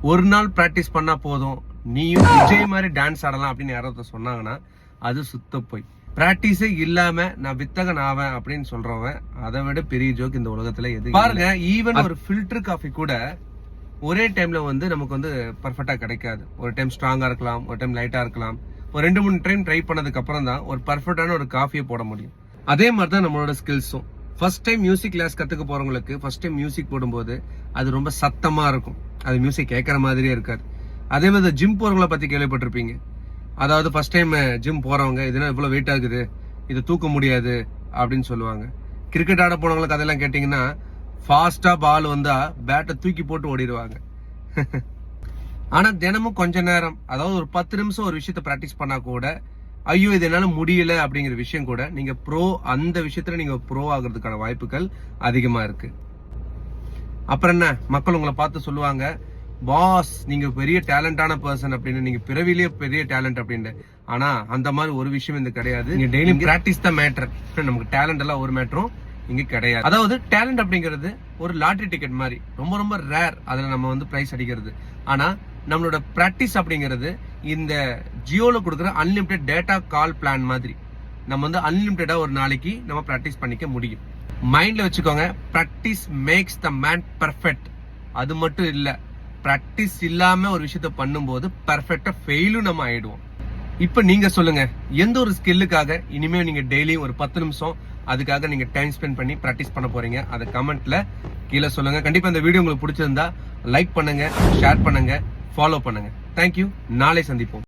ஒரு நாள் பிராக்டிஸ் பண்ணா போதும், நீயும் விஜய் மாதிரி டான்ஸ் ஆடலாம் அப்படின்னு யாராவது சொன்னாங்கன்னா அது சுத்த போய். பிராக்டிஸே இல்லாம நான் வித்தகன் ஆவேன் அப்படின்னு சொல்றவன் அதை விட பெரிய ஜோக் இந்த உலகத்துல எது பாருங்க. ஈவன் ஒரு ஃபில்டர் காஃபி கூட ஒரே டைம்ல நமக்கு பர்ஃபெக்டா கிடைக்காது. ஒரு டைம் ஸ்ட்ராங்கா இருக்கலாம், ஒரு டைம் லைட்டா இருக்கலாம். ஒரு 2-3 டைம் ட்ரை பண்ணதுக்கு அப்புறம் தான் ஒரு பர்ஃபெக்டான ஒரு காஃபியை போட முடியும். அதே மாதிரி தான் நம்மளோட ஸ்கில்ஸும். ஃபர்ஸ்ட் டைம் மியூசிக் கிளாஸ் கத்துக்க போறவங்களுக்கு ஃபர்ஸ்ட் டைம் மியூசிக் போடும்போது அது ரொம்ப சத்தமா இருக்கும், அது மியூசிக் கேட்கற மாதிரியே இருக்காது. அதே மாதிரி ஜிம் போறவங்கள பத்தி கேள்விப்பட்டிருப்பீங்க. அதாவது ஃபர்ஸ்ட் டைம் ஜிம் போறவங்க இதெல்லாம் இவ்வளவு வெயிட் ஆகுது, இதை தூக்க முடியாது அப்படின்னு சொல்லுவாங்க. கிரிக்கெட் ஆட போனவங்களுக்கு அதெல்லாம் கேட்டீங்கன்னா ஃபாஸ்டா பால் வந்தா பேட்டை தூக்கி போட்டு ஓடிடுவாங்க. ஆனா தினமும் கொஞ்ச நேரம், அதாவது ஒரு 10 நிமிஷம் ஒரு விஷயத்த பிராக்டிஸ் பண்ணா கூட ஐயோ இது என்னால முடியல அப்படிங்கிற விஷயம் கூட நீங்க அந்த விஷயத்துல நீங்க ப்ரோ ஆகுறதுக்கான வாய்ப்புகள் அதிகமா இருக்கு. அப்புறம் என்ன, மக்கள் உங்களை பார்த்து சொல்லுவாங்க, பாஸ் நீங்க பெரிய டேலண்டான பர்சன் அப்படின்னு, நீங்க பிறவிலேயே பெரிய டேலண்ட் அப்படின்னு. ஆனா அந்த மாதிரி ஒரு விஷயம் இந்த கிடையாது. நீங்க டெய்லி பிராக்டிஸ் தான் மேட்டர். நமக்கு டேலண்ட் எல்லாம் ஒரு மேட்டரும் இங்க கிடையாது. அதாவது டேலண்ட் அப்படிங்கிறது ஒரு லாட்டரி டிக்கெட் மாதிரி, ரொம்ப ரொம்ப ரேர் அதுல நம்ம பிரைஸ் அடிக்கிறது. ஆனா நம்மளோட பிராக்டிஸ் அப்படிங்கிறது இந்த ஜியோல கொடுக்குற அன்லிமிட்டெட் டேட்டா கால் பிளான் மாதிரி. நம்ம அன்லிமிட்டடா ஒரு நாளைக்கு நம்ம பிராக்டிஸ் பண்ணிக்க முடியும். மைண்ட்ல வச்சுக்கோங்க, practice makes the man perfect. அது மட்டும் இல்ல, பிராக்டிஸ் இல்லாம ஒரு விஷயத்த பண்ணும்போது பெர்ஃபெக்டா ஃபெயிலும் நம்ம ஆயிடுவோம். இப்ப நீங்க சொல்லுங்க, எந்த ஒரு ஸ்கில்லுக்காக இனிமே நீங்க டெய்லி ஒரு 10 நிமிஷம் அதுக்காக நீங்க டைம் ஸ்பெண்ட் பண்ணி பிராக்டிஸ் பண்ண போறீங்க? அதை கமெண்ட்ல கீழே சொல்லுங்க. கண்டிப்பா இந்த வீடியோ உங்களுக்கு பிடிச்சிருந்தா லைக் பண்ணுங்க, ஷேர் பண்ணுங்க, ஃபாலோ பண்ணுங்க. தேங்க்யூ. நாளை சந்திப்போம்.